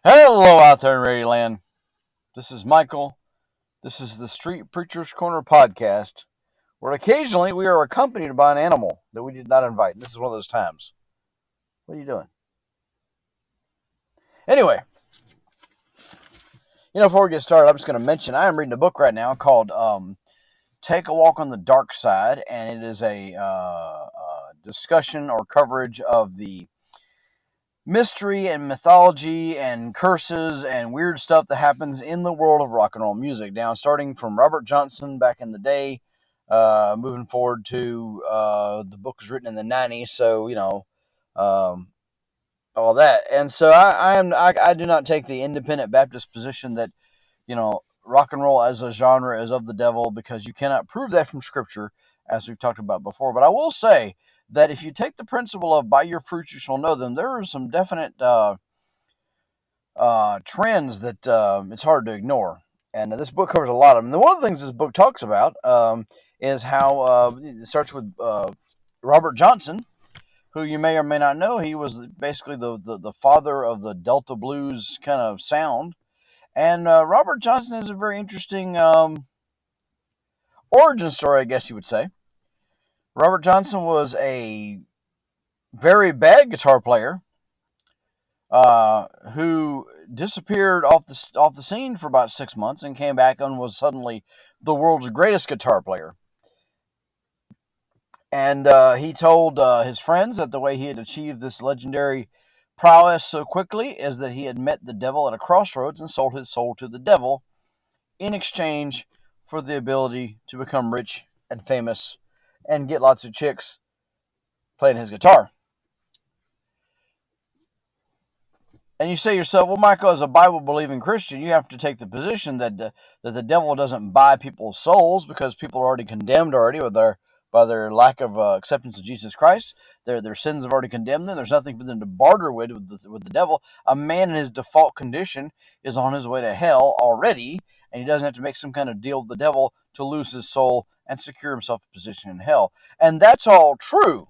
Hello out there in Radio Land. This is Michael. This is the Street Preacher's Corner podcast, where occasionally we are accompanied by an animal that we did not invite. This is one of those times. What are you doing? Anyway, before we get started, I'm just going to mention I am reading a book right now called Take a Walk on the Dark Side, and it is a discussion or coverage of the mystery and mythology and curses and weird stuff that happens in the world of rock and roll music. Now, starting from Robert Johnson back in the day, moving forward to the book was written in the 90s, so um, all that. And so I do not take the independent Baptist position that rock and roll as a genre is of the devil, because you cannot prove that from Scripture, as we've talked about before. But I will say that if you take the principle of by your fruits you shall know them, there are some definite trends that it's hard to ignore. And this book covers a lot of them. And one of the things this book talks about is how it starts with Robert Johnson, who you may or may not know. He was basically the father of the Delta blues kind of sound. And Robert Johnson is a very interesting origin story, I guess you would say. Robert Johnson was a very bad guitar player who disappeared off the scene for about 6 months and came back and was suddenly the world's greatest guitar player. And he told his friends that the way he had achieved this legendary prowess so quickly is that he had met the devil at a crossroads and sold his soul to the devil in exchange for the ability to become rich and famous and get lots of chicks playing his guitar. And you say to yourself, well, Michael, as a Bible-believing Christian, you have to take the position that the devil doesn't buy people's souls, because people are already condemned by their lack of acceptance of Jesus Christ. Their sins have already condemned them. There's nothing for them to barter with the devil. A man in his default condition is on his way to hell already, and he doesn't have to make some kind of deal with the devil to lose his soul and secure himself a position in hell. And that's all true.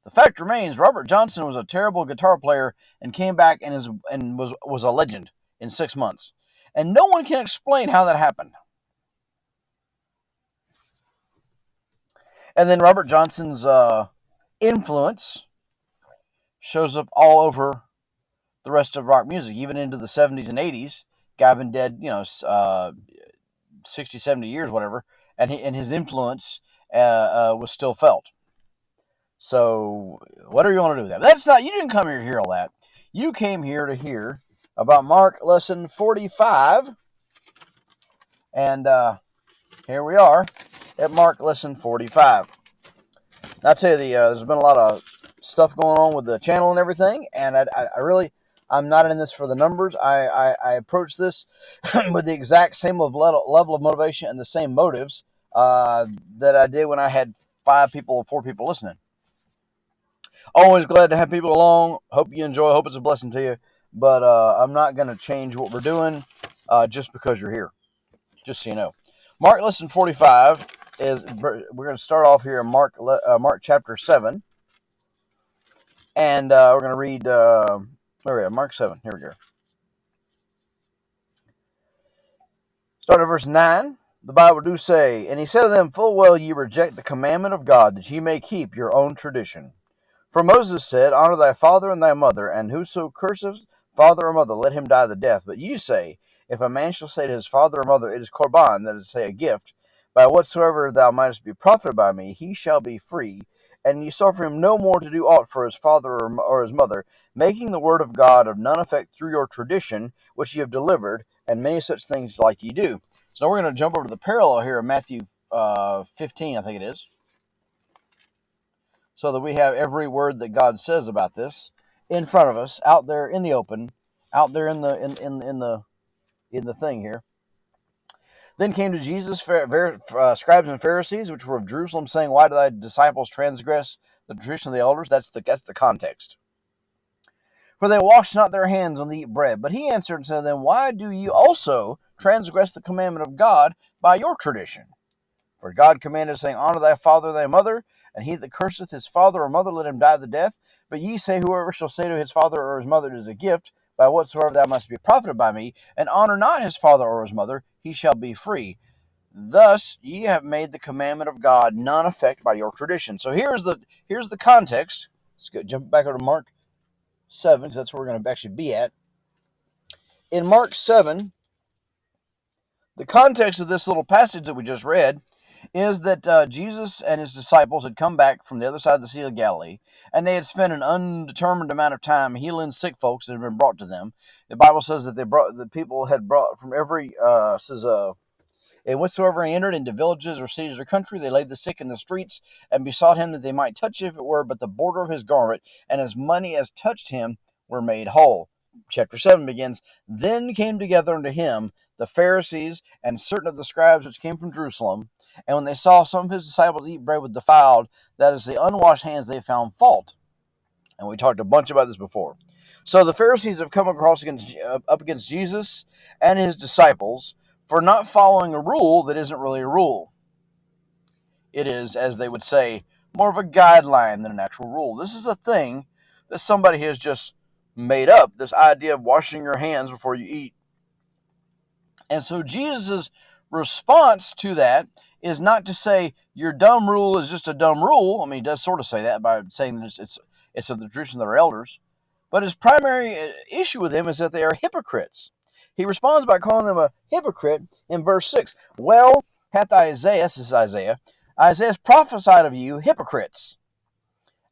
The fact remains, Robert Johnson was a terrible guitar player and came back and was a legend in 6 months. And no one can explain how that happened. And then Robert Johnson's influence shows up all over the rest of rock music, even into the 70s and 80s. Guy been dead, 60, 70 years, whatever, and his influence was still felt. So whatever you want to do with that. That's not, you didn't come here to hear all that. You came here to hear about Mark lesson 45. And here we are at Mark lesson 45. Now, I'll tell you, there's been a lot of stuff going on with the channel and everything, and I'm not in this for the numbers. I approach this with the exact same level of motivation and the same motives that I did when I had 4 people listening. Always glad to have people along. Hope you enjoy. Hope it's a blessing to you. But I'm not going to change what we're doing just because you're here. Just so you know. Mark lesson 45 is, we're going to start off here in Mark chapter 7. And we're going to read, where are we at? Mark 7. Here we go. Start at verse 9. The Bible do say, and he said to them, full well ye reject the commandment of God, that ye may keep your own tradition. For Moses said, honor thy father and thy mother, and whoso curseth father or mother, let him die the death. But ye say, if a man shall say to his father or mother, it is korban, that is to say, a gift, by whatsoever thou mightest be profited by me, he shall be free. And ye suffer him no more to do aught for his father or his mother, making the word of God of none effect through your tradition, which ye have delivered, and many such things like ye do. So now we're going to jump over to the parallel here in Matthew 15, I think it is, so that we have every word that God says about this in front of us, out there in the open, out there in the thing here. Then came to Jesus scribes and Pharisees, which were of Jerusalem, saying, why do thy disciples transgress the tradition of the elders? That's the context. For they wash not their hands when they eat bread. But he answered and said to them, why do ye also transgress the commandment of God by your tradition? For God commanded, saying, honor thy father and thy mother, and he that curseth his father or mother, let him die the death. But ye say, whoever shall say to his father or his mother, it is a gift, by whatsoever thou must be profited by me, and honor not his father or his mother, he shall be free. Thus ye have made the commandment of God none effect by your tradition. So here's the context. Let's go, jump back over to Mark 7, because that's where we're going to actually be at. In Mark 7, the context of this little passage that we just read is that Jesus and his disciples had come back from the other side of the Sea of Galilee, and they had spent an undetermined amount of time healing sick folks that had been brought to them. The Bible says that the people had brought from every and whatsoever he entered into villages or cities or country, they laid the sick in the streets and besought him that they might touch if it were but the border of his garment, and as many as touched him were made whole. Chapter 7 begins, Then came together unto him the Pharisees and certain of the scribes which came from Jerusalem, and when they saw some of his disciples eat bread with defiled, that is, the unwashed hands, they found fault. And we talked a bunch about this before. So the Pharisees have come up against Jesus and his disciples for not following a rule that isn't really a rule. It is, as they would say, more of a guideline than an actual rule. This is a thing that somebody has just made up, this idea of washing your hands before you eat. And so Jesus' response to that is not to say your dumb rule is just a dumb rule. I mean, he does sort of say that by saying that it's of the tradition of their elders. But his primary issue with them is that they are hypocrites. He responds by calling them a hypocrite in verse 6. Well, hath Isaiah, this is Isaiah prophesied of you, hypocrites.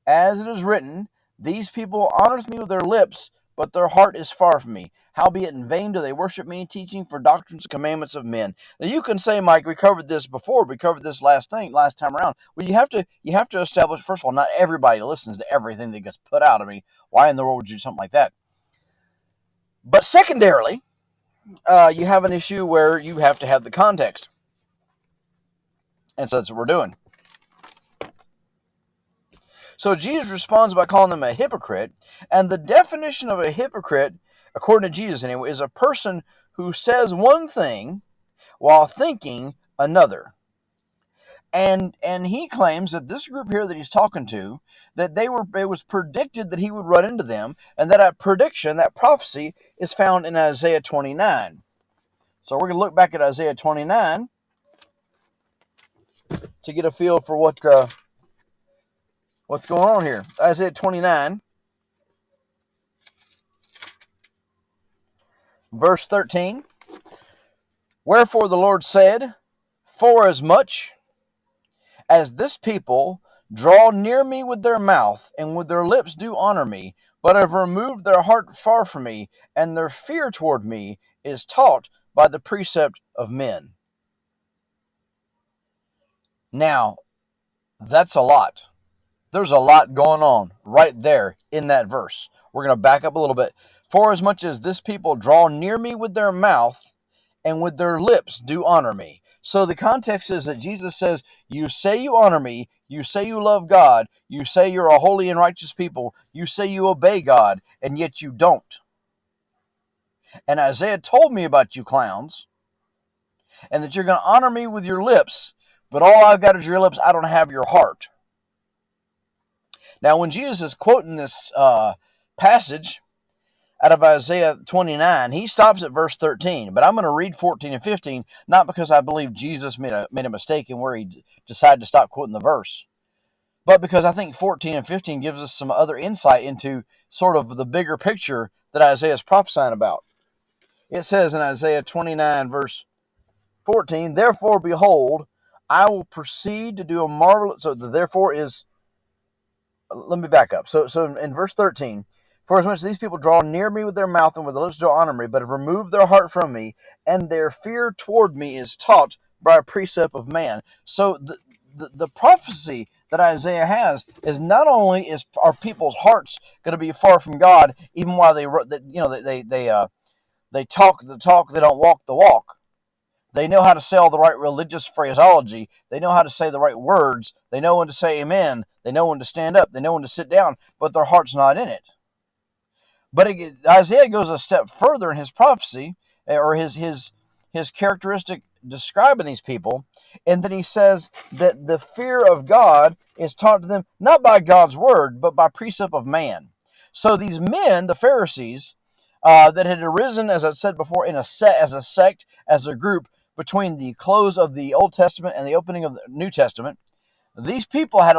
As it is written, these people honoreth me with their lips, but their heart is far from me. Howbeit in vain do they worship me, teaching for doctrines and commandments of men. Now you can say, Mike, we covered this before. We covered this last time around. Well, you have to establish, first of all, not everybody listens to everything that gets put out. I mean, why in the world would you do something like that? But secondarily, you have an issue where you have to have the context. And so that's what we're doing. So Jesus responds by calling them a hypocrite. And the definition of a hypocrite, according to Jesus anyway, is a person who says one thing while thinking another. And he claims that this group here that he's talking to, that it was predicted that he would run into them, and that prediction, that prophecy, is found in Isaiah 29. So we're going to look back at Isaiah 29 to get a feel for what's going on here. Isaiah 29, verse 13. Wherefore the Lord said, Forasmuch as this people draw near me with their mouth, and with their lips do honor me, but have removed their heart far from me, and their fear toward me is taught by the precept of men. Now, that's a lot. There's a lot going on right there in that verse. We're going to back up a little bit. Forasmuch as this people draw near me with their mouth, and with their lips do honor me. So the context is that Jesus says, you say you honor me, you say you love God, you say you're a holy and righteous people, you say you obey God, and yet you don't. And Isaiah told me about you clowns, and that you're going to honor me with your lips, but all I've got is your lips, I don't have your heart. Now when Jesus is quoting this passage out of Isaiah 29, he stops at verse 13. But I'm going to read 14 and 15, not because I believe Jesus made a mistake in where he decided to stop quoting the verse, but because I think 14 and 15 gives us some other insight into sort of the bigger picture that Isaiah is prophesying about. It says in Isaiah 29, verse 14, Therefore, behold, I will proceed to do a marvelous... So the therefore is... Let me back up. So in verse 13... For as much as these people draw near me with their mouth and with their lips do honor me, but have removed their heart from me, and their fear toward me is taught by a precept of man. So the prophecy that Isaiah has is not only are people's hearts going to be far from God, even while they talk the talk, they don't walk the walk. They know how to say all the right religious phraseology. They know how to say the right words. They know when to say amen. They know when to stand up. They know when to sit down, but their heart's not in it. But Isaiah goes a step further in his prophecy, or his characteristic describing these people, and then he says that the fear of God is taught to them not by God's word, but by precept of man. So these men, the Pharisees, that had arisen, as I said before, in as a sect, as a group between the close of the Old Testament and the opening of the New Testament. These people had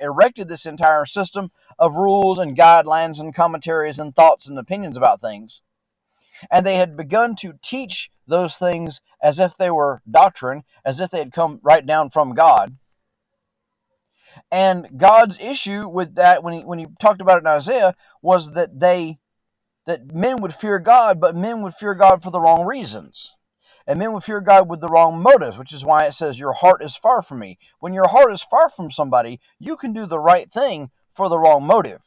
erected this entire system of rules and guidelines and commentaries and thoughts and opinions about things, and they had begun to teach those things as if they were doctrine, as if they had come right down from God. And God's issue with that, when he talked about it in Isaiah, was that men would fear God, but men would fear God for the wrong reasons. And men would fear God with the wrong motives, which is why it says, your heart is far from me. When your heart is far from somebody, you can do the right thing for the wrong motive.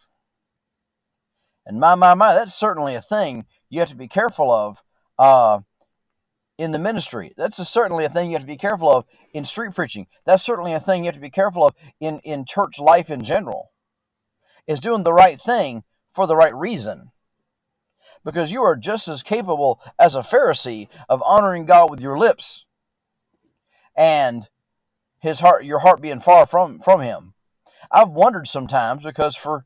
And that's certainly a thing you have to be careful of in the ministry. Certainly a thing you have to be careful of in street preaching. That's certainly a thing you have to be careful of in church life in general, is doing the right thing for the right reason. Because you are just as capable as a Pharisee of honoring God with your lips and your heart being far from him. I've wondered sometimes, because for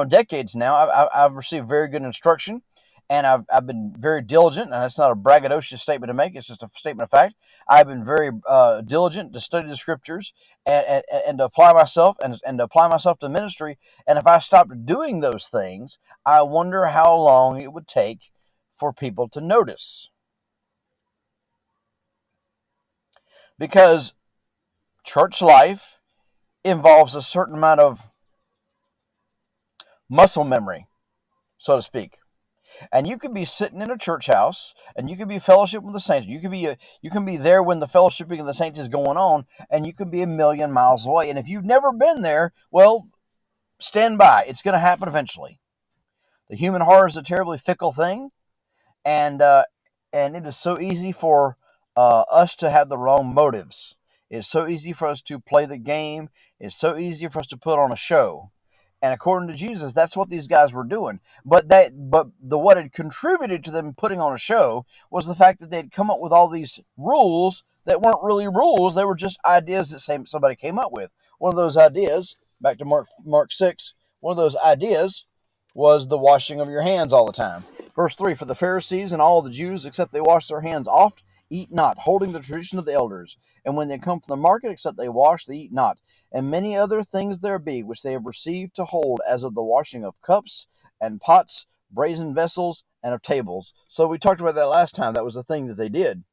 decades now, I've received very good instruction, and I've been very diligent, and that's not a braggadocious statement to make, it's just a statement of fact. I've been very diligent to study the scriptures and to apply myself and to apply myself to ministry. And if I stopped doing those things, I wonder how long it would take for people to notice. Because church life involves a certain amount of muscle memory, so to speak. And you could be sitting in a church house, and you could be fellowshiping with the saints. You can be there when the fellowshipping of the saints is going on, and you can be a million miles away. And if you've never been there, well, stand by. It's going to happen eventually. The human heart is a terribly fickle thing, and it is so easy for us to have the wrong motives. It's so easy for us to play the game. It's so easy for us to put on a show. And according to Jesus, that's what these guys were doing. But what had contributed to them putting on a show was the fact that they'd come up with all these rules that weren't really rules. They were just ideas that somebody came up with. One of those ideas, back to Mark 6, one of those ideas was the washing of your hands all the time. Verse 3, for the Pharisees and all the Jews, except they wash their hands oft, eat not, holding the tradition of the elders. And when they come from the market, except they wash, they eat not. And many other things there be, which they have received to hold, as of the washing of cups and pots, brazen vessels, and of tables. So we talked about that last time. That was the thing that they did.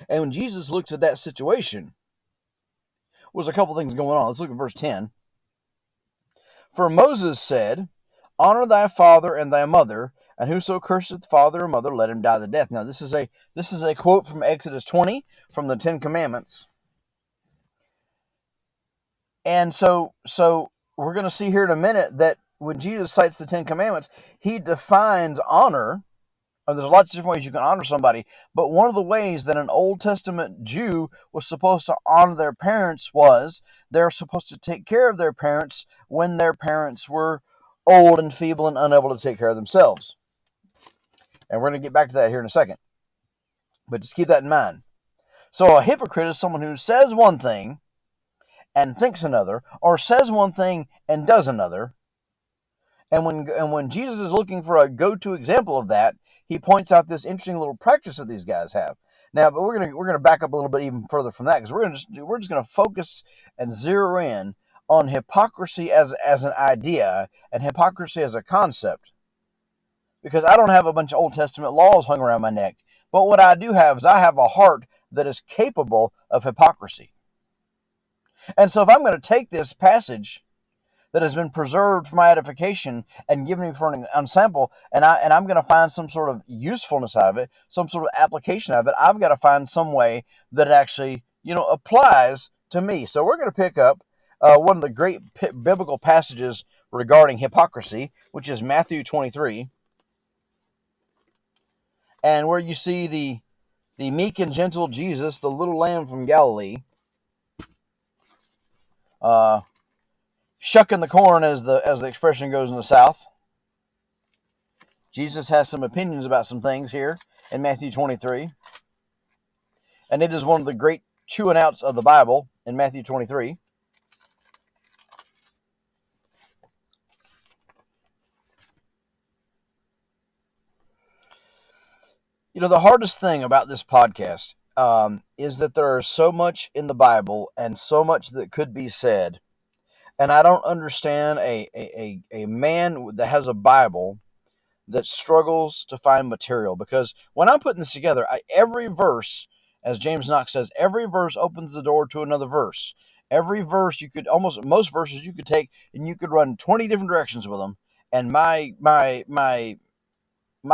And when Jesus looks at that situation, there's a couple things going on. Let's look at verse 10. For Moses said, honor thy father and thy mother, and whoso curseth father or mother, let him die the death. Now, this is a quote from Exodus 20, from the Ten Commandments. And so we're going to see here in a minute that when Jesus cites the Ten Commandments, he defines honor. There's lots of different ways you can honor somebody, but one of the ways that an Old Testament Jew was supposed to honor their parents was they're supposed to take care of their parents when their parents were old and feeble and unable to take care of themselves. And we're going to get back to that here in a second. But just keep that in mind. So a hypocrite is someone who says one thing and thinks another, or says one thing and does another. And when Jesus is looking for a go-to example of that, he points out this interesting little practice that these guys have. Now, but we're gonna back up a little bit even further from that, because we're just gonna focus and zero in on hypocrisy as an idea and hypocrisy as a concept. Because I don't have a bunch of Old Testament laws hung around my neck, but what I do have is I have a heart that is capable of hypocrisy. And so if I'm going to take this passage that has been preserved for my edification and given me for an ensample, and I'm going to find some sort of usefulness out of it, some sort of application out of it, I've got to find some way that it actually, applies to me. So we're going to pick up one of the great biblical passages regarding hypocrisy, which is Matthew 23, and where you see the meek and gentle Jesus, the little lamb from Galilee, shucking the corn, as the expression goes in the South. Jesus has some opinions about some things here in Matthew 23. And it is one of the great chewing outs of the Bible in Matthew 23. The hardest thing about this podcast is that there is so much in the Bible and so much that could be said. And I don't understand a man that has a Bible that struggles to find material, because when I'm putting this together, every verse, as James Knox says, every verse opens the door to another verse. Every verse most verses you could take and you could run 20 different directions with them. And my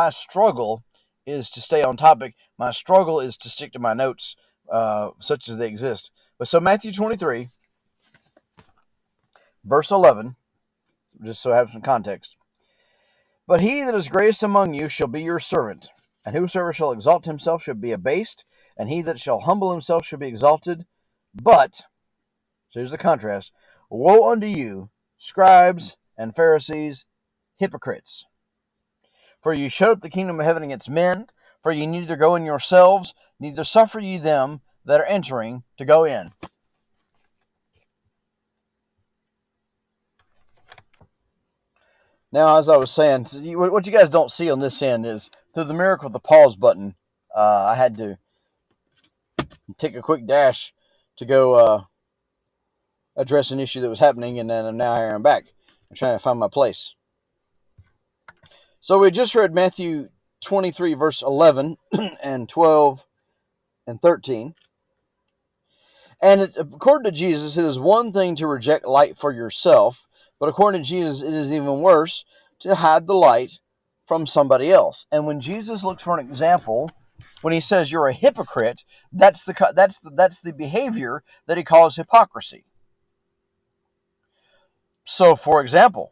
struggle is to stay on topic. My struggle is to stick to my notes, such as they exist. But so Matthew 23, verse 11, just so I have some context. But he that is greatest among you shall be your servant, and whosoever shall exalt himself shall be abased, and he that shall humble himself shall be exalted. But, so here's the contrast, woe unto you, scribes and Pharisees, hypocrites! For ye shut up the kingdom of heaven against men, for ye neither go in yourselves, neither suffer ye them that are entering to go in. Now, as I was saying, what you guys don't see on this end is, through the miracle of the pause button, I had to take a quick dash to go address an issue that was happening, and then now here I'm back. I'm trying to find my place. So we just read Matthew 23, verse 11 and 12 and 13. And according to Jesus, it is one thing to reject light for yourself, but according to Jesus, it is even worse to hide the light from somebody else. And when Jesus looks for an example, when he says you're a hypocrite, that's the behavior that he calls hypocrisy. So, for example,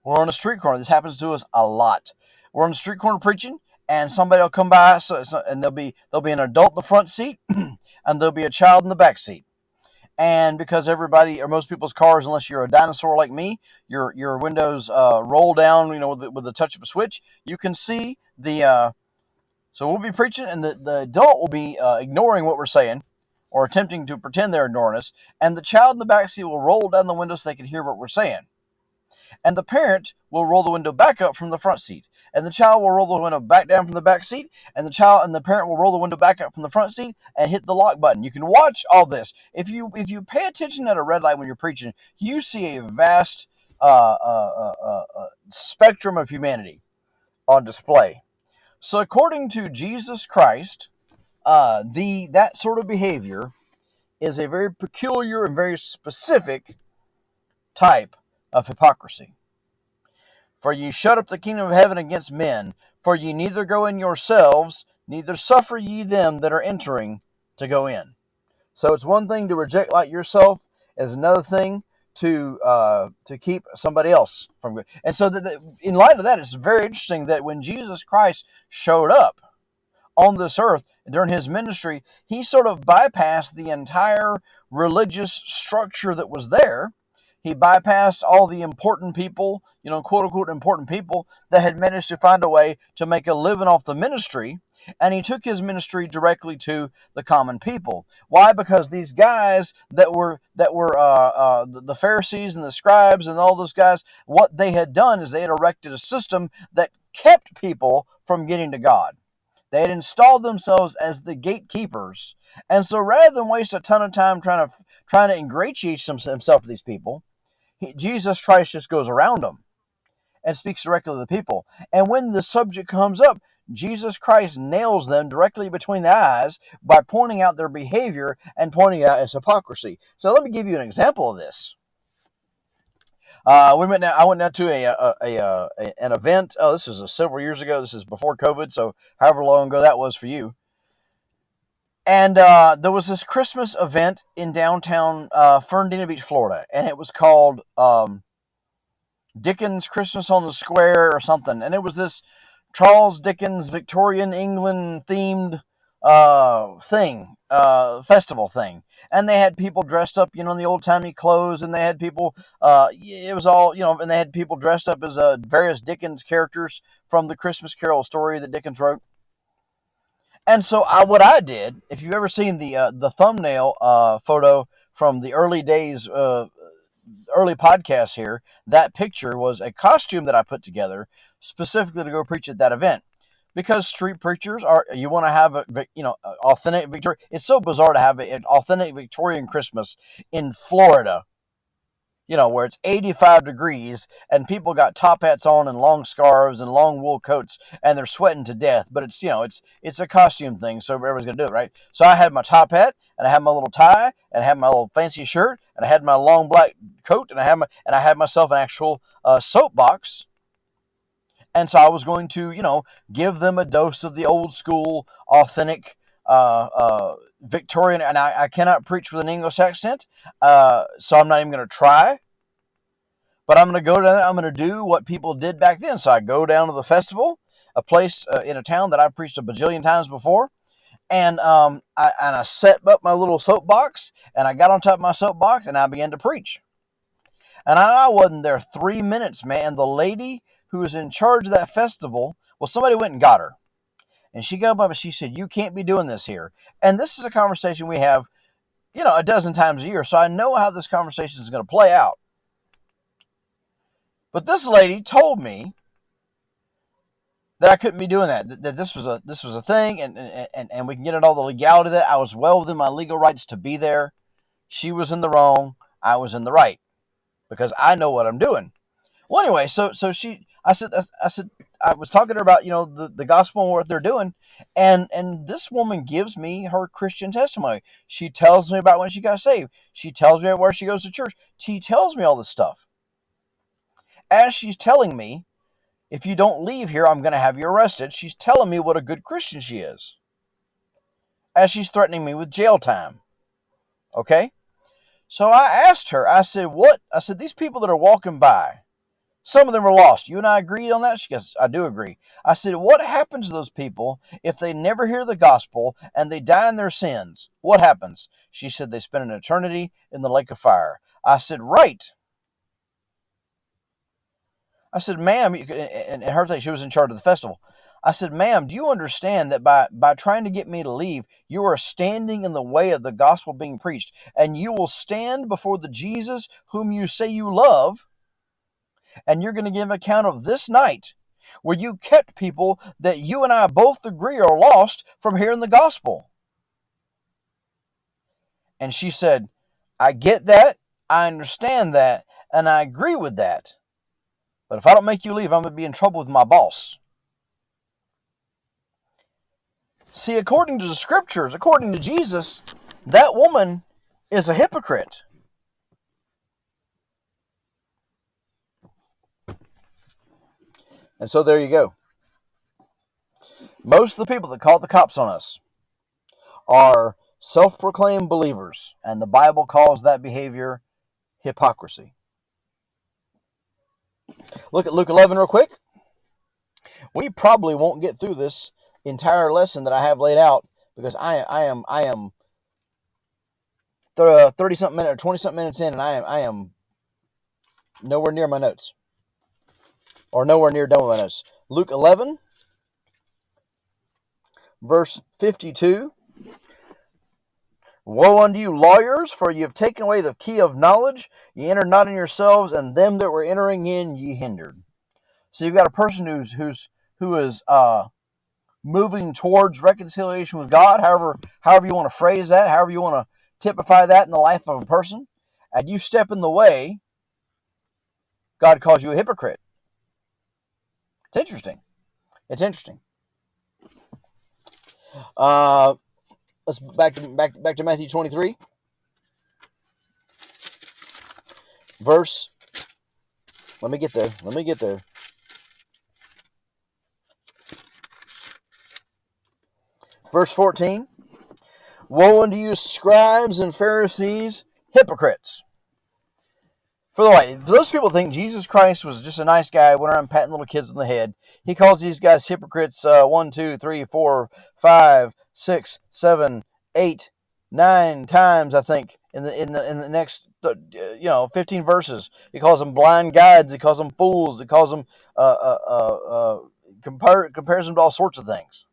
we're on a street corner. This happens to us a lot. We're on the street corner preaching, and somebody will come by, and there'll be an adult in the front seat, and there'll be a child in the back seat. And because everybody or most people's cars, unless you're a dinosaur like me, your windows roll down, with the touch of a switch, you can see the. So we'll be preaching, and the adult will be ignoring what we're saying, or attempting to pretend they're ignoring us, and the child in the back seat will roll down the window so they can hear what we're saying. And the parent will roll the window back up from the front seat, and the child will roll the window back down from the back seat, and the parent will roll the window back up from the front seat and hit the lock button. You can watch all this. If you pay attention at a red light when you're preaching, you see a vast spectrum of humanity on display. So according to Jesus Christ, that sort of behavior is a very peculiar and very specific type of hypocrisy. For ye shut up the kingdom of heaven against men, for ye neither go in yourselves, neither suffer ye them that are entering to go in. So it's one thing to reject light yourself, is another thing to keep somebody else from good. And so in light of that, it's very interesting that when Jesus Christ showed up on this earth during his ministry, he sort of bypassed the entire religious structure that was there. He bypassed all the important people, quote unquote important people that had managed to find a way to make a living off the ministry, and he took his ministry directly to the common people. Why? Because these guys that were the Pharisees and the scribes and all those guys, what they had done is they had erected a system that kept people from getting to God. They had installed themselves as the gatekeepers, and so rather than waste a ton of time trying to ingratiate himself to these people, Jesus Christ just goes around them and speaks directly to the people. And when the subject comes up, Jesus Christ nails them directly between the eyes by pointing out their behavior and pointing out its hypocrisy. So let me give you an example of this. I went down to an event. Oh, this was several years ago. This is before COVID, so however long ago that was for you. And there was this Christmas event in downtown Fernandina Beach, Florida, and it was called Dickens Christmas on the Square or something. And it was this Charles Dickens Victorian England themed festival thing. And they had people dressed up, in the old-timey clothes, and they had people, it was all, and they had people dressed up as various Dickens characters from the Christmas Carol story that Dickens wrote. And so what I did, if you've ever seen the thumbnail photo from the early days, early podcasts here, that picture was a costume that I put together specifically to go preach at that event. Because street preachers are, you want to have authentic Victorian. It's so bizarre to have an authentic Victorian Christmas in Florida, where it's 85 degrees and people got top hats on and long scarves and long wool coats and they're sweating to death. But it's a costume thing, so everybody's gonna do it, right? So I had my top hat and I had my little tie and I had my little fancy shirt and I had my long black coat and I had myself an actual soapbox. And so I was going to, give them a dose of the old school, authentic Victorian. And I cannot preach with an English accent, so I'm not even going to try. But I'm going to go down there. I'm going to do what people did back then. So I go down to the festival, a place in a town that I preached a bajillion times before. And I set up my little soapbox, and I got on top of my soapbox, and I began to preach. And I wasn't there 3 minutes, man. The lady who was in charge of that festival, well, somebody went and got her. And she got up and she said, "You can't be doing this here." And this is a conversation we have, a dozen times a year. So I know how this conversation is going to play out. But this lady told me that I couldn't be doing that. That this was a thing, and we can get into all the legality of that. I was well within my legal rights to be there. She was in the wrong. I was in the right because I know what I'm doing. Well, anyway, so I said, I was talking to her about, the gospel and what they're doing, and this woman gives me her Christian testimony. She tells me about when she got saved. She tells me where she goes to church. She tells me all this stuff. As she's telling me, if you don't leave here, I'm going to have you arrested. She's telling me what a good Christian she is. As she's threatening me with jail time. Okay? So I asked her, I said, what? I said, these people that are walking by, some of them were lost. You and I agreed on that? She goes, I do agree. I said, what happens to those people if they never hear the gospel and they die in their sins? What happens? She said, they spend an eternity in the lake of fire. I said, right. I said, ma'am, and her thing, she was in charge of the festival. I said, ma'am, do you understand that by trying to get me to leave, you are standing in the way of the gospel being preached, and you will stand before the Jesus whom you say you love, and you're going to give account of this night where you kept people that you and I both agree are lost from hearing the gospel. And she said, I get that, I understand that, and I agree with that. But if I don't make you leave, I'm going to be in trouble with my boss. See, according to the scriptures, according to Jesus, that woman is a hypocrite. And so there you go. Most of the people that call the cops on us are self-proclaimed believers, and the Bible calls that behavior hypocrisy. Look at Luke 11 real quick. We probably won't get through this entire lesson that I have laid out because I am 30-something minutes or 20-something minutes in, and I am nowhere near my notes. Or nowhere near done with my notes. Luke 11, verse 52. Woe unto you, lawyers, for ye have taken away the key of knowledge. Ye entered not in yourselves, and them that were entering in ye hindered. So you've got a person who is moving towards reconciliation with God, however you want to phrase that, however you want to typify that in the life of a person, and you step in the way, God calls you a hypocrite. It's interesting. It's interesting. Let's back to Matthew 23, verse. Let me get there. Verse 14. Woe unto you, scribes and Pharisees, hypocrites! For those people think Jesus Christ was just a nice guy, went around patting little kids on the head. He calls these guys hypocrites 1, 2, 3, 4, 5, 6, 7, 8, 9 times, I think, in the next 15 verses. He calls them blind guides. He calls them fools. He calls them compares them to all sorts of things.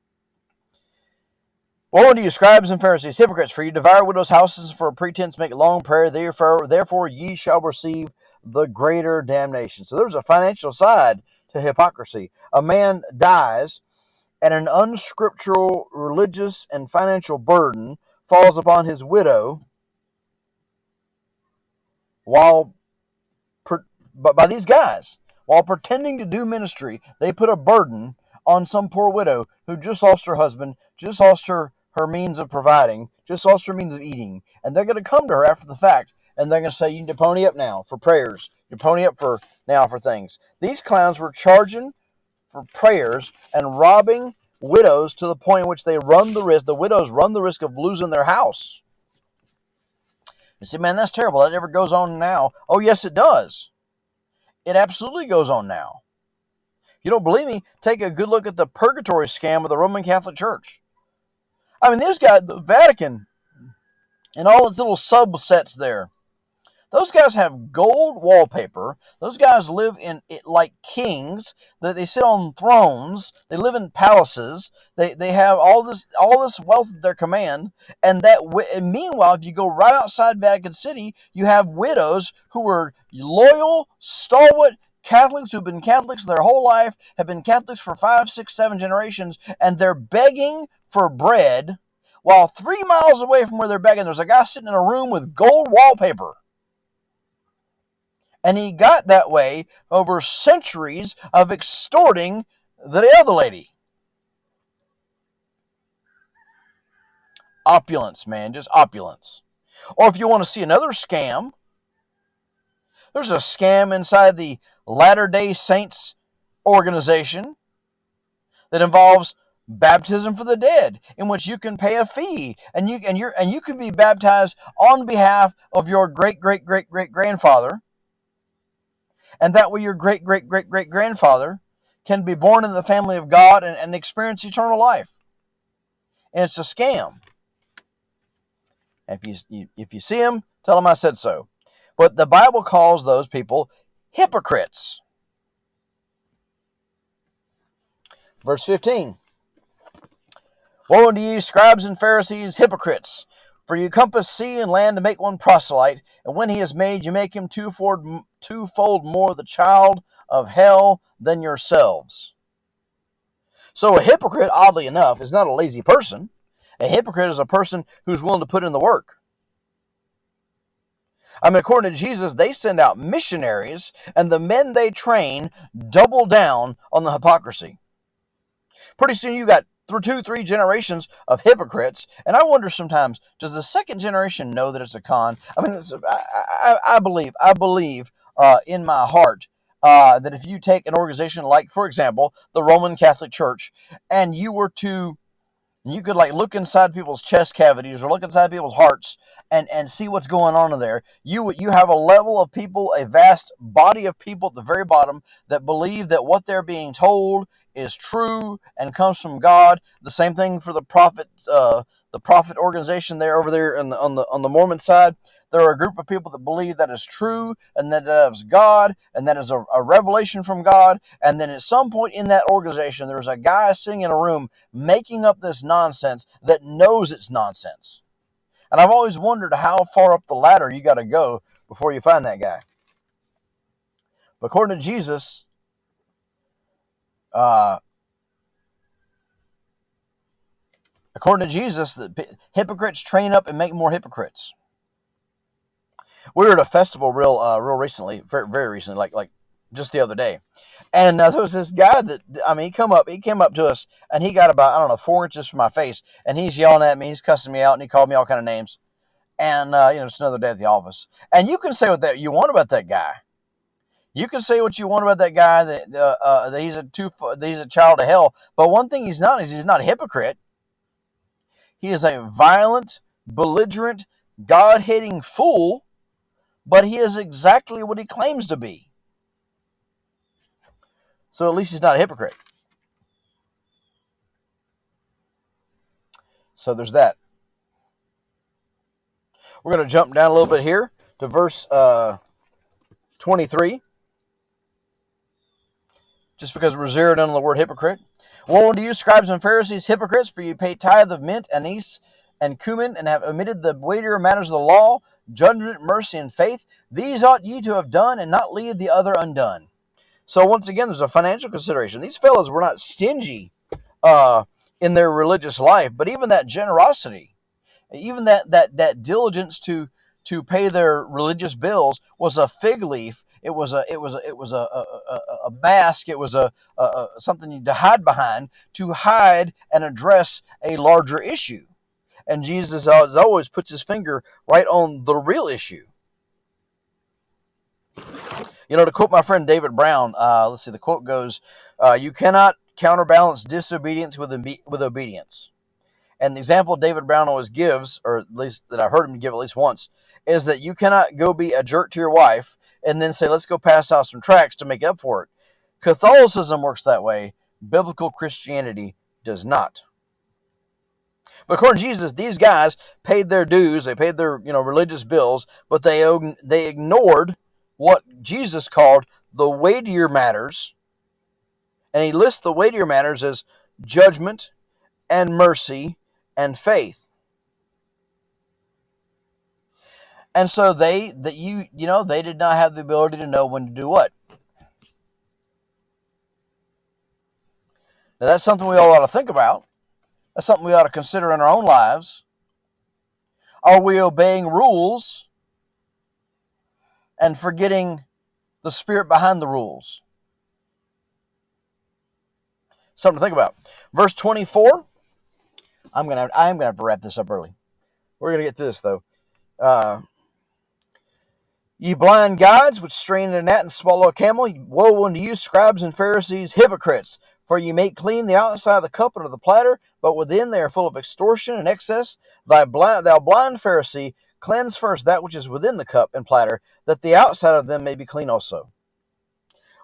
Woe unto you, scribes and Pharisees, hypocrites! For you devour widows' houses, for a pretense make long prayer. Therefore ye shall receive the greater damnation. So there's a financial side to hypocrisy. A man dies, and an unscriptural religious and financial burden falls upon his widow while but by these guys, while pretending to do ministry, they put a burden on some poor widow who just lost her husband, just lost her means of providing, just lost her means of eating. And they're going to come to her after the fact, and they're going to say, you need to pony up now for prayers. You pony up for now for things. These clowns were charging for prayers and robbing widows to the point in which they run the risk, the widows run the risk of losing their house. You say, man, that's terrible. That never goes on now. Oh, yes, it does. It absolutely goes on now. If you don't believe me, take a good look at the purgatory scam of the Roman Catholic Church. I mean, this guy, the Vatican, and all its little subsets there. Those guys have gold wallpaper. Those guys live in it like kings. They sit on thrones. They live in palaces. They have all this wealth at their command. And meanwhile, if you go right outside Vatican City, you have widows who are loyal, stalwart Catholics who've been Catholics their whole life, have been Catholics for 5, 6, 7 generations, and they're begging for bread. While 3 miles away from where they're begging, there's a guy sitting in a room with gold wallpaper. And he got that way over centuries of extorting the other lady. Opulence, man, just opulence. Or if you want to see another scam, there's a scam inside the Latter-day Saints organization that involves baptism for the dead, in which you can pay a fee and you can be baptized on behalf of your great-great-great-great-grandfather. And that way your great-great-great-great-grandfather can be born in the family of God and experience eternal life. And it's a scam. If you see him, tell him I said so. But the Bible calls those people hypocrites. Verse 15. Woe unto you, scribes and Pharisees, hypocrites! For you compass sea and land to make one proselyte, and when he is made, you make him twofold more the child of hell than yourselves. So a hypocrite, oddly enough, is not a lazy person. A hypocrite is a person who's willing to put in the work. I mean, according to Jesus, they send out missionaries, and the men they train double down on the hypocrisy. Pretty soon you got 2, 3 generations of hypocrites, and I wonder sometimes, does the second generation know that it's a con? I mean, I believe in my heart that if you take an organization like, for example, the Roman Catholic Church, and you could like look inside people's chest cavities or look inside people's hearts and see what's going on in there. You have a level of people, a vast body of people at the very bottom that believe that what they're being told is true and comes from God. The same thing for the prophet organization there over there on the Mormon side. There are a group of people that believe that is true and that is God and that is a revelation from God. And then at some point in that organization, there's a guy sitting in a room making up this nonsense that knows it's nonsense. And I've always wondered how far up the ladder you got to go before you find that guy. But according to Jesus, the hypocrites train up and make more hypocrites. We were at a festival real recently, very recently, like just the other day, and there was this guy that he came up to us, and he got about 4 inches from my face, and he's yelling at me, he's cussing me out, and he called me all kind of names, and it's another day at the office, and you can say what you want about that guy. You can say what you want about that guy, that he's a child of hell. But one thing he's not is he's not a hypocrite. He is a violent, belligerent, God-hating fool, but he is exactly what he claims to be. So at least he's not a hypocrite. So there's that. We're going to jump down a little bit here to verse 23. Just because we're zeroed in on the word hypocrite. Woe unto you, scribes and Pharisees, hypocrites, for you pay tithe of mint, anise, and cumin, and have omitted the weightier matters of the law, judgment, mercy, and faith. These ought ye to have done, and not leave the other undone. So once again, there's a financial consideration. These fellows were not stingy uh, in their religious life, but even that generosity, even that diligence to pay their religious bills was a fig leaf. It was a mask. It was a something to hide behind, to hide and address a larger issue. And Jesus, as always, puts his finger right on the real issue. To quote my friend David Brown, let's see, the quote goes, "You cannot counterbalance disobedience with obedience." And the example David Brown always gives, or at least that I heard him give at least once, is that you cannot go be a jerk to your wife and then say, "Let's go pass out some tracts to make up for it." Catholicism works that way. Biblical Christianity does not. But according to Jesus, these guys paid their dues, they paid their religious bills, but they ignored what Jesus called the weightier matters, and he lists the weightier matters as judgment and mercy and faith. And so they did not have the ability to know when to do what. Now that's something we all ought to think about. That's something we ought to consider in our own lives. Are we obeying rules and forgetting the spirit behind the rules? Something to think about. Verse 24. I'm gonna have to wrap this up early. We're gonna get to this though. Ye blind guides, which strain a gnat and swallow a camel, woe unto you, scribes and Pharisees, hypocrites! For ye make clean the outside of the cup and of the platter, but within they are full of extortion and excess. Thou blind Pharisee, cleanse first that which is within the cup and platter, that the outside of them may be clean also.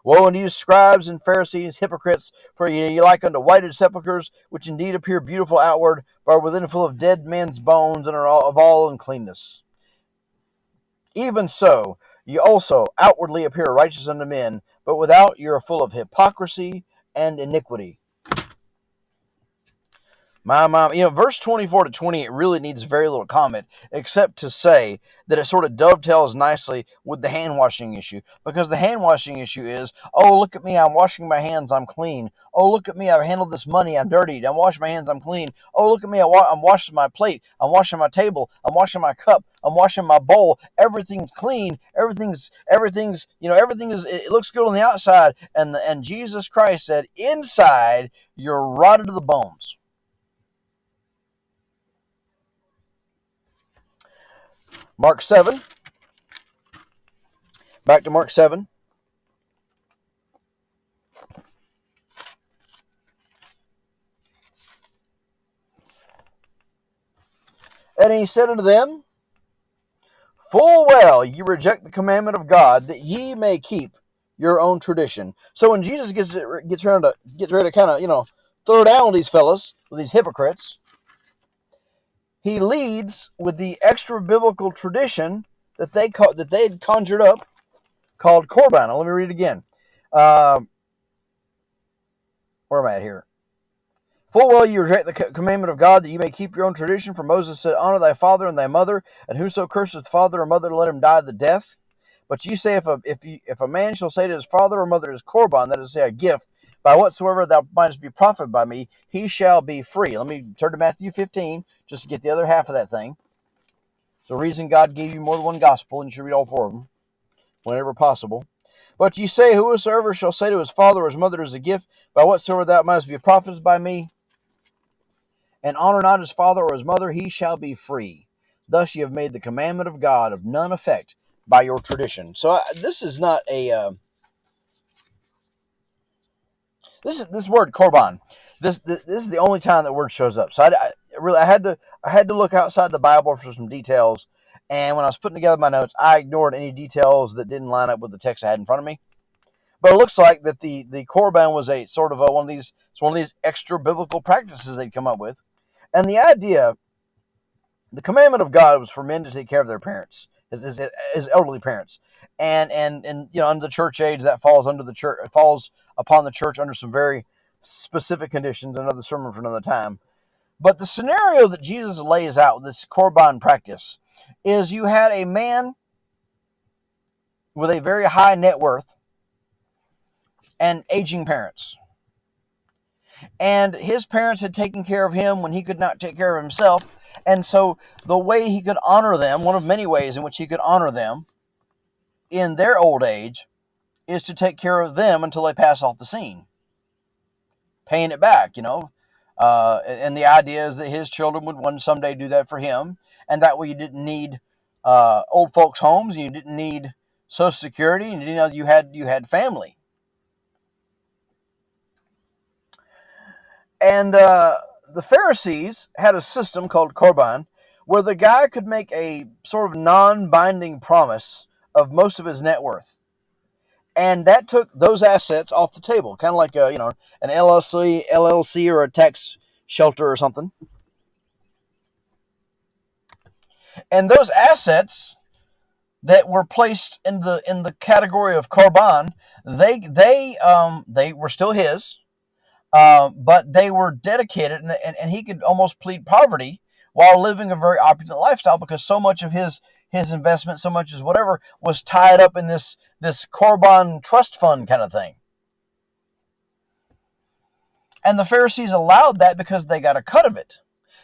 Woe unto you, scribes and Pharisees, hypocrites! For ye like unto whited sepulchres, which indeed appear beautiful outward, but are within full of dead men's bones, and are of all uncleanness. Even so, ye also outwardly appear righteous unto men, but without ye are full of hypocrisy and iniquity. Verse 24 to 28 really needs very little comment, except to say that it sort of dovetails nicely with the hand washing issue. Because the hand washing issue is, oh, look at me, I'm washing my hands, I'm clean. Oh, look at me, I've handled this money, I'm dirty. I'm washing my hands, I'm clean. Oh, look at me, I'm washing my plate, I'm washing my table, I'm washing my cup, I'm washing my bowl. Everything's clean. Everything is, it looks good on the outside. And Jesus Christ said, inside, you're rotted to the bones. Mark 7. Back to Mark 7. And he said unto them, full well ye reject the commandment of God, that ye may keep your own tradition. So when Jesus gets ready to kind of, throw down these fellas, with these hypocrites, he leads with the extra biblical tradition that they had conjured up, called Korban. Now, let me read it again. Where am I at here? Full well ye reject the commandment of God, that ye may keep your own tradition. For Moses said, honor thy father and thy mother, and whoso curseth father or mother, let him die the death. But ye say, if a man shall say to his father or mother, his korban, that is to say, a gift, by whatsoever thou mightest be profited by me, he shall be free. Let me turn to Matthew 15, just to get the other half of that thing. It's the reason God gave you more than one gospel, and you should read all four of them, whenever possible. But ye say, whosoever shall say to his father or his mother, is a gift, by whatsoever thou mightest be profited by me, and honor not his father or his mother, he shall be free. Thus ye have made the commandment of God of none effect by your tradition. So this is not a this word korban. This is the only time that word shows up. So I had to look outside the Bible for some details. And when I was putting together my notes, I ignored any details that didn't line up with the text I had in front of me. But it looks like that the korban was a sort of one of these extra biblical practices they'd come up with. And the idea, the commandment of God was for men to take care of their parents, his elderly parents, and under the church age, that falls under the church. It falls upon the church under some very specific conditions. Another sermon for another time. But the scenario that Jesus lays out with this korban practice is you had a man with a very high net worth and aging parents. And his parents had taken care of him when he could not take care of himself. And so the way he could honor them, one of many ways in which he could honor them in their old age, is to take care of them until they pass off the scene, paying it back. And the idea is that his children would one someday do that for him, and that way you didn't need old folks' homes, and you didn't need Social Security, and you had family. And the Pharisees had a system called Korban, where the guy could make a sort of non-binding promise of most of his net worth, and that took those assets off the table, kind of like an LLC or a tax shelter or something. And those assets that were placed in the category of korban, they were still his, but they were dedicated, and he could almost plead poverty while living a very opulent lifestyle, because so much of his investment, so much as whatever, was tied up in this korban trust fund kind of thing. And the Pharisees allowed that because they got a cut of it.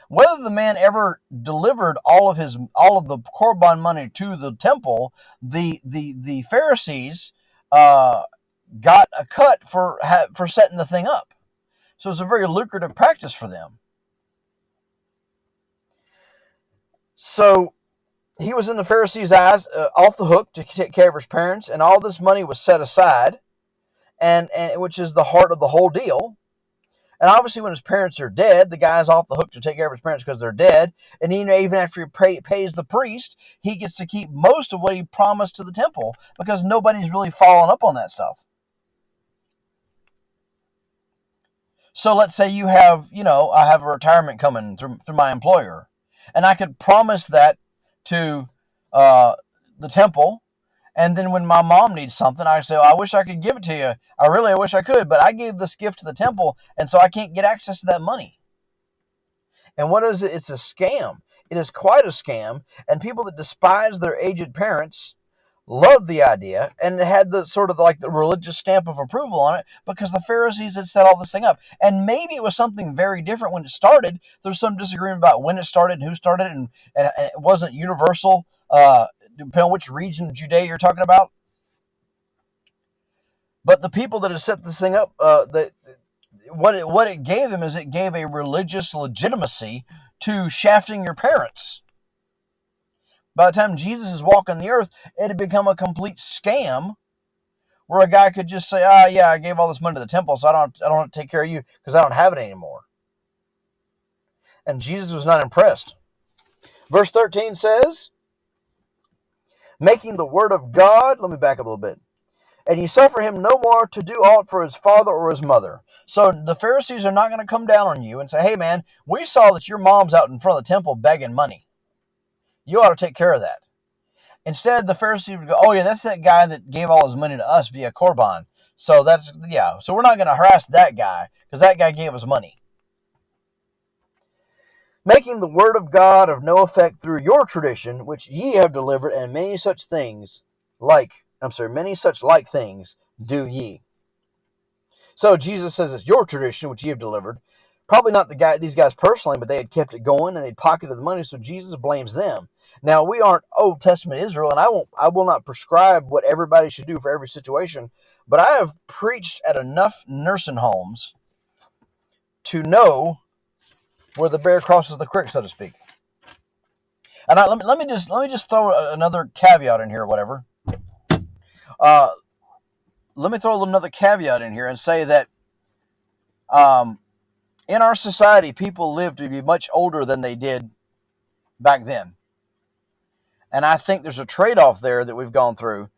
Whether the man ever delivered all of the korban money to the temple, the Pharisees got a cut for setting the thing up. So it's a very lucrative practice for them. So he was in the Pharisees' eyes off the hook to take care of his parents, and all this money was set aside, and which is the heart of the whole deal. And obviously, when his parents are dead, the guy's off the hook to take care of his parents because they're dead. And even after he pays the priest, he gets to keep most of what he promised to the temple, because nobody's really following up on that stuff. So let's say I have a retirement coming through my employer, and I could promise that to the temple. And then when my mom needs something, I say, I wish I could give it to you. I wish I could, but I gave this gift to the temple, and so I can't get access to that money. And what is it? It's a scam. It is quite a scam. And people that despise their aged parents loved the idea and had the sort of like the religious stamp of approval on it, because the Pharisees had set all this thing up. And maybe it was something very different when it started. There's some disagreement about when it started and who started, and it wasn't universal, depending on which region of Judea you're talking about. But the people that have set this thing up, what it gave them is it gave a religious legitimacy to shafting your parents. By the time Jesus is walking the earth, it had become a complete scam, where a guy could just say, yeah, I gave all this money to the temple, so I don't have to take care of you because I don't have it anymore. And Jesus was not impressed. Verse 13 says, making the word of God, let me back up a little bit. And ye suffer him no more to do aught for his father or his mother. So the Pharisees are not going to come down on you and say, hey man, we saw that your mom's out in front of the temple begging money. You ought to take care of that. Instead, the Pharisees would go, oh yeah, that's that guy that gave all his money to us via Korban. So so we're not going to harass that guy because that guy gave us money. Making the word of God of no effect through your tradition, which ye have delivered, and many such like things do ye. So Jesus says it's your tradition, which ye have delivered. Probably not these guys personally, but they had kept it going and they'd pocketed the money, so Jesus blames them. Now, we aren't Old Testament Israel, and I will not prescribe what everybody should do for every situation, but I have preached at enough nursing homes to know where the bear crosses the creek, so to speak. And let me just throw another caveat in here, or whatever. Let me throw another caveat in here and say that in our society, people live to be much older than they did back then. And I think there's a trade-off there that we've gone through.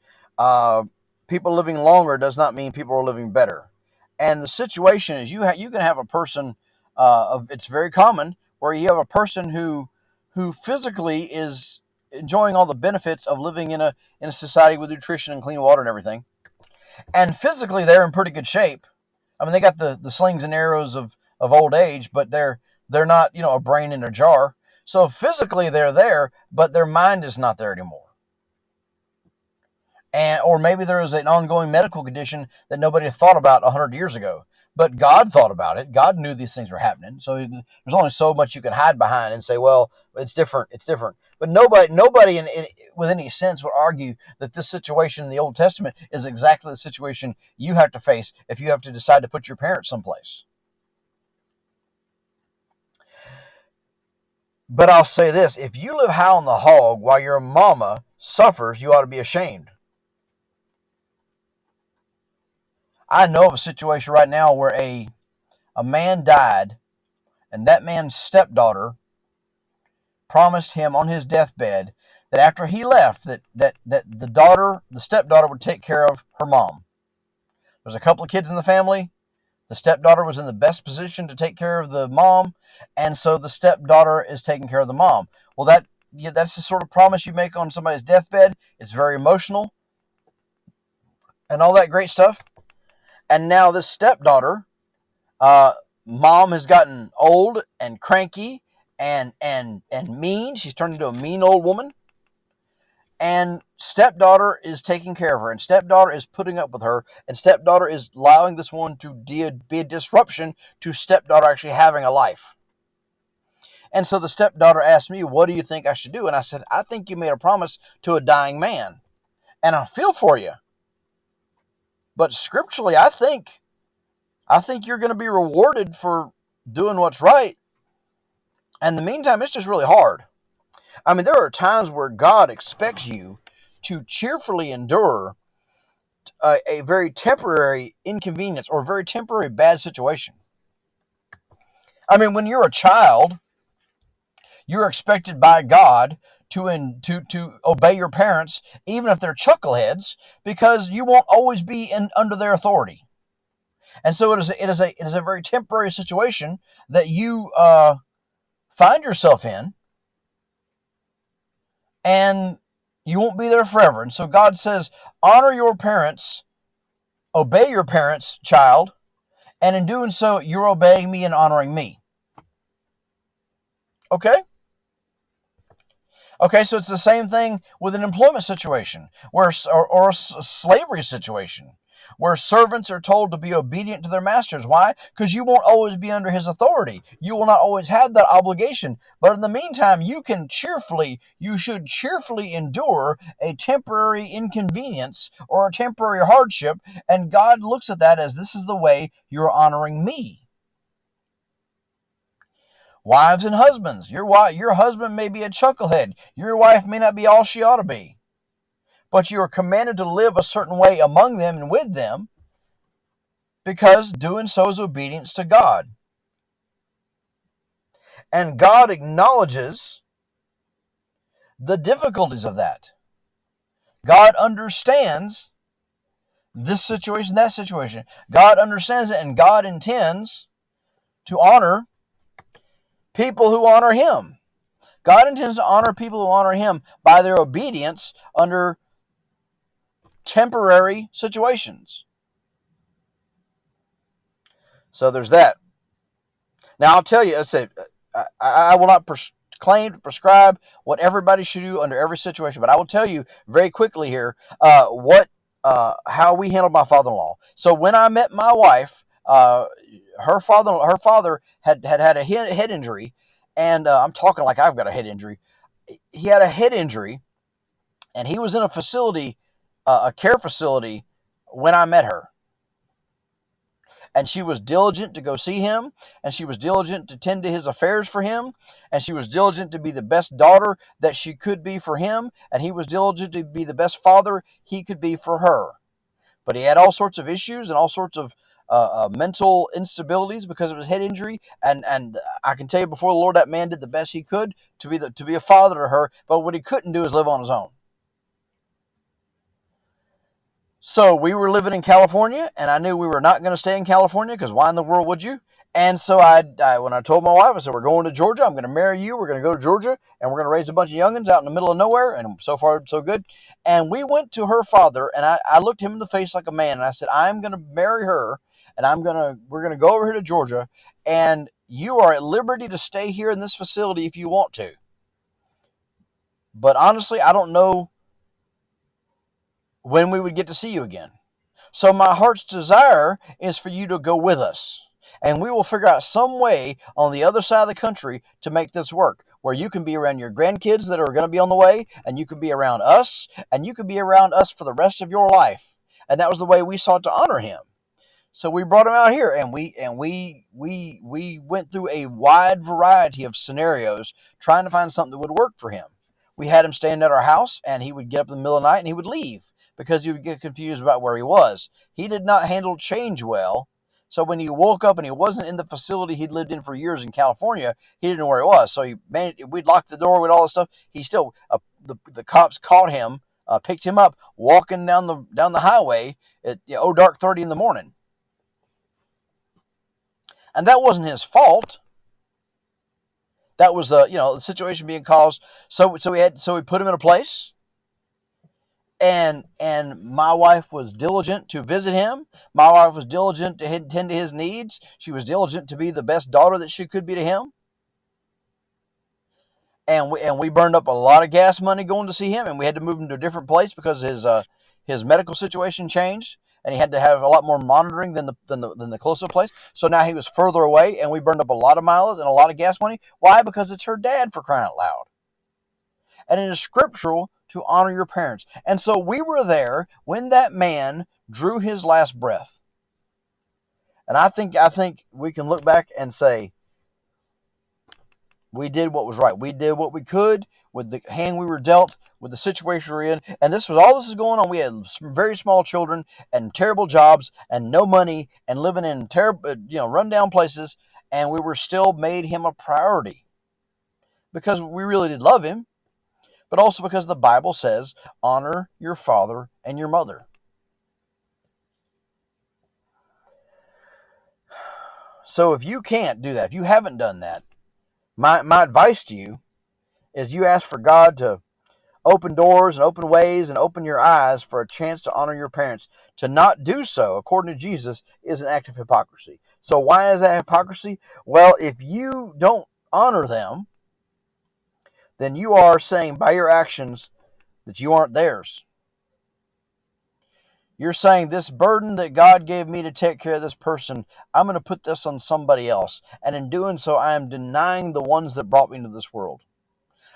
People living longer does not mean people are living better. And the situation is you can have a person, it's very common, where you have a person who physically is enjoying all the benefits of living in a society with nutrition and clean water and everything. And physically they're in pretty good shape. I mean, they got the slings and arrows of old age, but they're not, a brain in a jar. So physically they're there, but their mind is not there anymore. Or maybe there is an ongoing medical condition that nobody thought about 100 years ago. But God thought about it. God knew these things were happening. So there's only so much you can hide behind and say, well, it's different. It's different. But nobody with any sense would argue that this situation in the Old Testament is exactly the situation you have to face if you have to decide to put your parents someplace. But I'll say this, if you live high on the hog while your mama suffers, you ought to be ashamed. I know of a situation right now where a man died, and that man's stepdaughter promised him on his deathbed that after he left, that the stepdaughter would take care of her mom. There's a couple of kids in the family. The stepdaughter was in the best position to take care of the mom, and so the stepdaughter is taking care of the mom. Well, that's the sort of promise you make on somebody's deathbed. It's very emotional and all that great stuff. And now this stepdaughter, mom has gotten old and cranky and mean. She's turned into a mean old woman. And stepdaughter is taking care of her, and stepdaughter is putting up with her, and stepdaughter is allowing this one to be a disruption to stepdaughter actually having a life. And so the stepdaughter asked me, what do you think I should do? And I said, I think you made a promise to a dying man, and I feel for you. But scripturally, I think you're going to be rewarded for doing what's right. And in the meantime, it's just really hard. I mean, there are times where God expects you to cheerfully endure a very temporary inconvenience or a very temporary bad situation. I mean, when you're a child, you're expected by God to obey your parents, even if they're chuckleheads, because you won't always be under their authority. And so it is a very temporary situation that you find yourself in, and you won't be there forever. And so God says, honor your parents, obey your parents, child, and in doing so, you're obeying me and honoring me. Okay? Okay, so it's the same thing with an employment situation or a slavery situation where servants are told to be obedient to their masters. Why? Because you won't always be under his authority. You will not always have that obligation. But in the meantime, you should cheerfully endure a temporary inconvenience or a temporary hardship. And God looks at that as this is the way you're honoring me. Wives and husbands, your husband may be a chucklehead. Your wife may not be all she ought to be. But you are commanded to live a certain way among them and with them, because doing so is obedience to God. And God acknowledges the difficulties of that. God understands this situation, that situation. God understands it, and God intends to honor people who honor him. God intends to honor people who honor him by their obedience under temporary situations. So there's that. Now I'll tell you, I will not claim to prescribe what everybody should do under every situation, but I will tell you very quickly here how we handled my father-in-law. So when I met my wife, her father had a head injury, and I'm talking like I've got a head injury. He had a head injury, and he was in a facility, a care facility, when I met her. And she was diligent to go see him, and she was diligent to tend to his affairs for him, and she was diligent to be the best daughter that she could be for him, and he was diligent to be the best father he could be for her. But he had all sorts of issues and all sorts of mental instabilities because of his head injury, and I can tell you before the Lord, that man did the best he could to be a father to her, but what he couldn't do is live on his own. So we were living in California, and I knew we were not going to stay in California because why in the world would you? And so when I told my wife, I said, we're going to Georgia. I'm going to marry you. We're going to go to Georgia, and we're going to raise a bunch of youngins out in the middle of nowhere. And so far, so good. And we went to her father, and I looked him in the face like a man, and I said, I'm going to marry her, and we're going to go over here to Georgia, and you are at liberty to stay here in this facility if you want to. But honestly, I don't know when we would get to see you again. So my heart's desire is for you to go with us. And we will figure out some way on the other side of the country to make this work, where you can be around your grandkids that are going to be on the way, and you can be around us, and you can be around us for the rest of your life. And that was the way we sought to honor him. So we brought him out here, and we went through a wide variety of scenarios trying to find something that would work for him. We had him staying at our house, and he would get up in the middle of the night and he would leave because he would get confused about where he was. He did not handle change well. So when he woke up and he wasn't in the facility he'd lived in for years in California, he didn't know where he was. So we'd lock the door with all this stuff. He still, the cops caught him, picked him up, walking down the highway at dark 30 in the morning. And that wasn't his fault. That was the situation being caused. So we put him in a place, and my wife was diligent to visit him. My wife was diligent to tend to his needs. She was diligent to be the best daughter that she could be to him. And we burned up a lot of gas money going to see him, and we had to move him to a different place because his medical situation changed, and he had to have a lot more monitoring than the closer place. So now he was further away, and we burned up a lot of miles and a lot of gas money. Why? Because it's her dad, for crying out loud. And it is scriptural to honor your parents. And so we were there when that man drew his last breath. And I think we can look back and say, we did what was right. We did what we could with the hand we were dealt, with the situation we were in. And this is going on. We had some very small children and terrible jobs and no money and living in terrible, rundown places. And we were still made him a priority because we really did love him, but also because the Bible says, honor your father and your mother. So if you can't do that, if you haven't done that, my advice to you is you ask for God to open doors and open ways and open your eyes for a chance to honor your parents. To not do so, according to Jesus, is an act of hypocrisy. So why is that hypocrisy? Well, if you don't honor them, then you are saying by your actions that you aren't theirs. You're saying this burden that God gave me to take care of this person, I'm going to put this on somebody else. And in doing so, I am denying the ones that brought me into this world.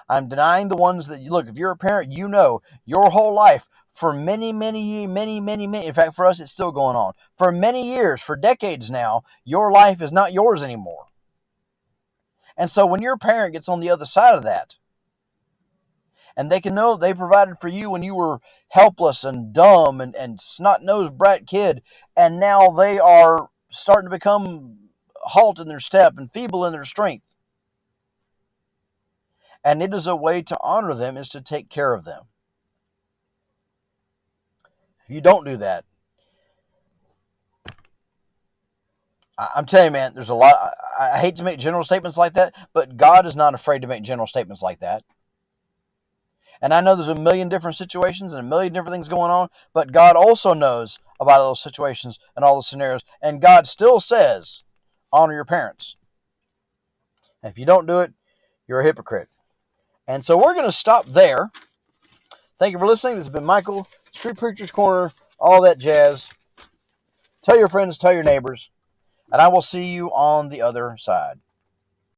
I'm denying the ones that, look, if you're a parent, you know your whole life for many, in fact, for us, it's still going on. For many years, for decades now, your life is not yours anymore. And so when your parent gets on the other side of that, and they can know they provided for you when you were helpless and dumb and snot-nosed brat kid, and now they are starting to become halt in their step and feeble in their strength. And it is a way to honor them is to take care of them. If you don't do that, I'm telling you, man, there's a lot. I hate to make general statements like that, but God is not afraid to make general statements like that. And I know there's a million different situations and a million different things going on, but God also knows about those situations and all the scenarios. And God still says, honor your parents. And if you don't do it, you're a hypocrite. And so we're going to stop there. Thank you for listening. This has been Michael, Street Preacher's Corner, all that jazz. Tell your friends, tell your neighbors, and I will see you on the other side.